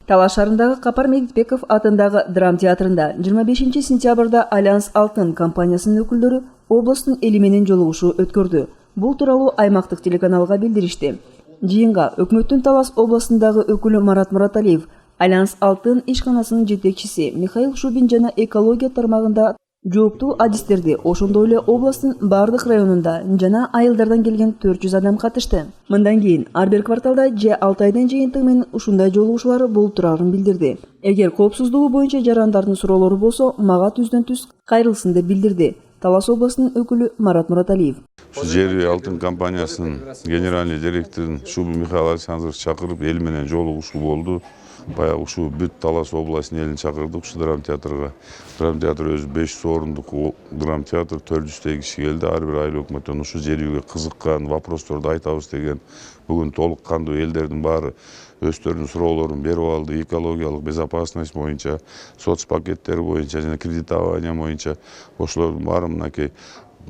Талас шаарындагы Капар Медитбеков атындагы драм театрында 25 сентябрда Альянс Алтын компаниясынын өкүлдөрү областын эли менен жолугушуу өткөрдү. Бул тууралуу аймактык телеканалга билдиришти. Жыйынга өкмөттүн Талас областындагы өкүлү Марат Мураталиев, Альянс Алтын ишканасынын жетекчиси Михаил Шубин жана экология тармагында жооптуу адистерди, ошондой эле областтын бардык районунда жана айылдардан келген 400 адам катышты. Мындан кийин ар бир кварталда же 6 айдын жыйынтыгы менен ушундай жолугушуулар болуп турарын билдирди. Эгер коопсуздугу боюнча жарандардын суроолору болсо, мага түздөн-түз кайрылсын деп билдирди Талас областынын өкүлү Марат Мураталиев. Жер үй алтын компаниясынын генеральный директорун Шубин Михаил Александрович чакырып, эл менен жолугушуу болду. Баягы ушу бүт Талас областынын элин чакырдык ушу драм театрга. Драм театр өзү 500 орундук драм театр, 400 киши келди. Ар бир айыл өкмөттөн ушу жер үйгө кызыккан, вопросторду айтабыз деген бүгүн толук кандуу элдердин баары өздөрүнүн суроолорун берип алды. Экологиялык безопасность боюнча, соц пакеттер боюнча жана кредитование боюнча ошолордун баары мынакей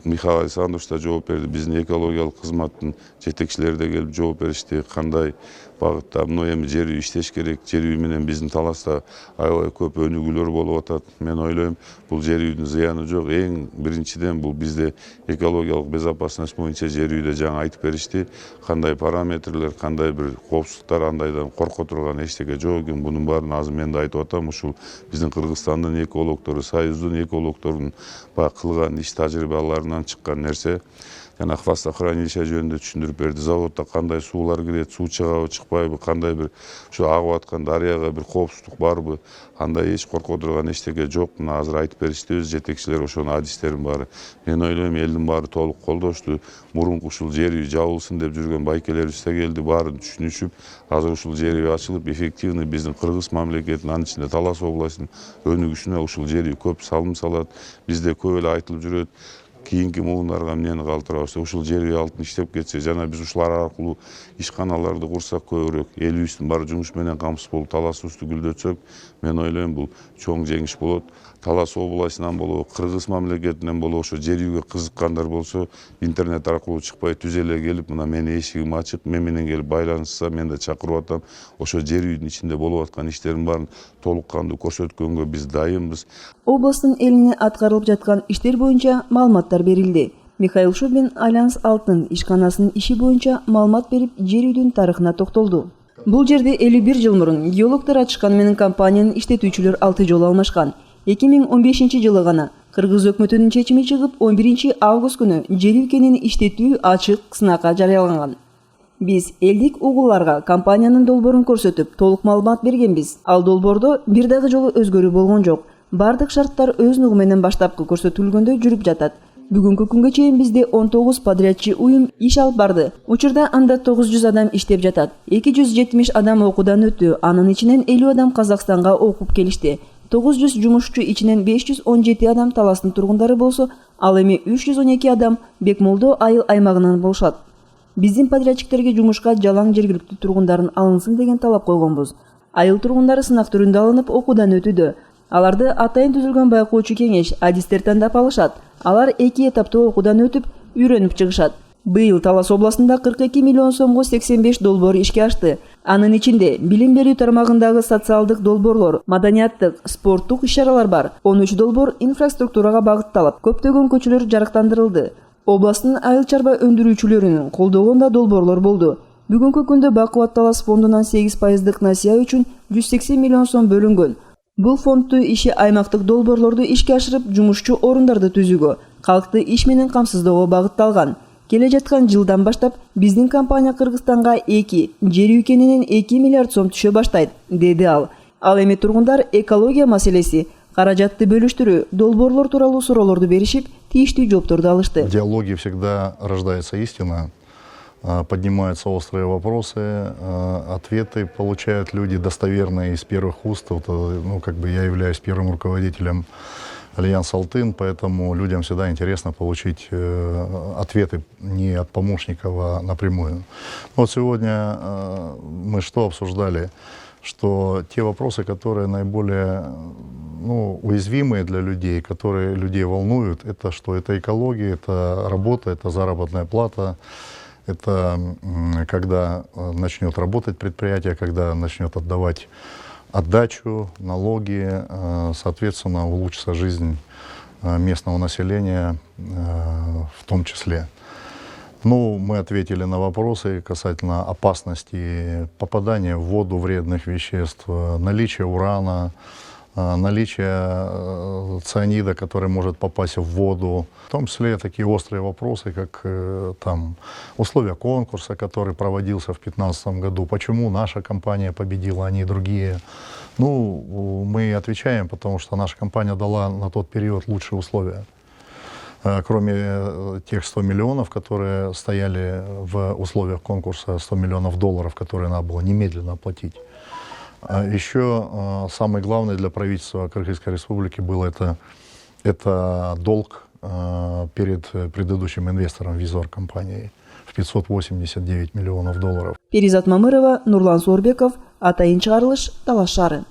Михаил Александрович да жооп берди. Биздин экологиялык кызматтын жетекчилери да келип жооп беришти. Кандай багытта эми жер үй иштеш керек. Жер үй менен биздин Таласта аябай көп өнүгүүлөр болуп атат. Мен ойлойм, бул жер үйдүн зыяны жок. Эң биринчиден бул бизде экологиялык безопасность боюнча жер үйдө жаңы айтып беришти. Кандай параметрлер, кандай бир коопсуздуктар, андайдан корко турган эчтеке жок экен. Бунун баарын азыр мен да айтып атам. Ушул биздин Кыргызстандын экологдору, Союздун экологдорунун баягы кылган иш тажрыйбаларынан чыккан нерсе. Жана хвостохранилище жөнүндө түшүндүрүп берди. Заводдо кандай суулар кирет, суу чыгабы, чыкпайбы, кандай бир ушу агып аткан дарыяга бир коопсуздук барбы, андай эч корко турган эчтеке жок. Мына азыр айтып беришти өз жетекчилер, ошонун адистерин баары. Мен ойлойм, элдин баары толук колдошту. Мурунку ушул жер үй жабылсын деп жүргөн байкелерибиз да келди, баарын түшүнүшүп, азыр ушул жер үй ачылып, эффективный биздин Кыргыз мамлекетинин, анын ичинде Талас областынын өнүгүшүнө ушул жер үй көп салым салат. Бизде көп эле айтылып жүрөт. Кийинки муундарга эмнени калтырабыз? Ушул жер үй алтын иштеп кетсе, жана биз ушулар аркылуу ишканаларды курсак көбүрөөк, элибиздин баары жумуш менен камсыз болуп Таласыбызды гүлдөтсөк, мен ойлойм, бул чоң жеңиш болот. Талас областынан болобу, Кыргыз мамлекетинен болобу, ошо жер үйгө кызыккандар болсо, интернет аркылуу чыкпай түз эле келип, мына менин эшигим ачык, мен менен келип байланышса, мен да чакырып атам. Ошо жер үйдүн ичинде болуп аткан иштердин баарын толук кандуу көрсөткөнгө биз дайынбыз. Областын элине аткарылып жаткан иштер боюнча маалыматтар берилди. Михаил Шубин Альянс Алтын ишканасынын иши боюнча маалымат берип, жер үйдүн тарыхына токтолду. Бул жерде 51 жыл мурун геологдор ачышкан менен компаниянын иштетүүчүлөр 6 жолу алмашкан. 2015 жылы гана Кыргыз өкмөтүнүн чечими чыгып, 11 август күнү жер ülкенин иштетүү ачык сынакка жарыяланган. Биз элдик угулларга компаниянын долбоорун көрсөтүп, толук маалымат бергенбиз. Ал долбоордо бир дагы жолу өзгөрүү болгон жок. Бардык шарттар өз нугу менен баштапкы көрсөтүлгөндөй жүрүп жатат. Бүгүнкү күнгө чейин бизде 19 подрядчы уюм иш алып барды. Учурда анда 900 адам иштеп жатат. 270 адам окуудан өттү. Анын ичинен 50 адам Казакстанга окуп келишти. 900 жумушчу ичинен 517 адам Таластын тургундары болсо, ал эми 312 адам Бекмолдо айыл аймагынан болушат. Биздин подрядчиктерге жумушка жалаң жергиликтүү тургундарын алынсын деген талап койгонбуз. Айыл тургундары сынак түрүндө алынып окуудан өтүүдө. Аларды атайын түзүлгөн байкоочу кеңеш, адистер тандап алышат. Алар 2 этаптуу окуудан өтүп, үйрөнүп чыгышат. Быйыл Талас областында 42 миллион сомго 85 долбоор ишке ашты. Анын ичинде билим берүү тармагындагы социалдык долбоорлор, маданияттык, спорттук иш-чаралар бар. 13 долбоор инфраструктурага багытталып, көптөгөн көчөлөр жарыктандырылды. Областтын айыл чарба өндүрүүчүлөрүнүн колдогонда долбоорлор болду. Бүгүнкү күндө Бакубат Талас фондунан 8% насыя үчүн 180 миллион сом бөлүнгөн. Бул фондду иши аймактык долбоорлорду ишке ашырып, жумушчу орундарды түзүүгө, калкты иш менен камсыздоого багытталган. Келе жаткан жылдан баштап биздин компания Кыргызстанга жер ülкенинен 2 миллиард сом түшө баштайт, деди ал. Ал эми тургундар экология маселеси, каражатты бөлүштүрүү, долбоорлор тууралуу суроолорду беришип, тийиштүү жоопторду алышты. В диалоге всегда рождается истина, поднимаются острые вопросы, ответы получают люди достоверные из первых уст. Я являюсь первым руководителем Альянс Алтын, поэтому людям всегда интересно получить ответы не от помощников, а напрямую. Вот сегодня мы что обсуждали? Что те вопросы, которые наиболее уязвимые для людей, которые людей волнуют, это что? Это экология, это работа, это заработная плата, это когда начнет работать предприятие, когда начнет отдавать отдачу, налоги, соответственно, улучшится жизнь местного населения в том числе. Ну, мы ответили на вопросы касательно опасности попадания в воду вредных веществ, наличия урана, наличие цианида, который может попасть в воду. В том числе такие острые вопросы, как там, условия конкурса, который проводился в 2015 году. Почему наша компания победила, а не другие? Ну, мы отвечаем, потому что наша компания дала на тот период лучшие условия. Кроме тех 100 миллионов, которые стояли в условиях конкурса, 100 миллионов долларов, которые надо было немедленно оплатить. Еще самый главный для правительства Кыргызской республики был это долг перед предыдущим инвестором Визор компанией в 589 миллионов долларов. Перизат Мамырова, Нурлан Сорбеков, Атайын чыгарылыш, Талаш шары.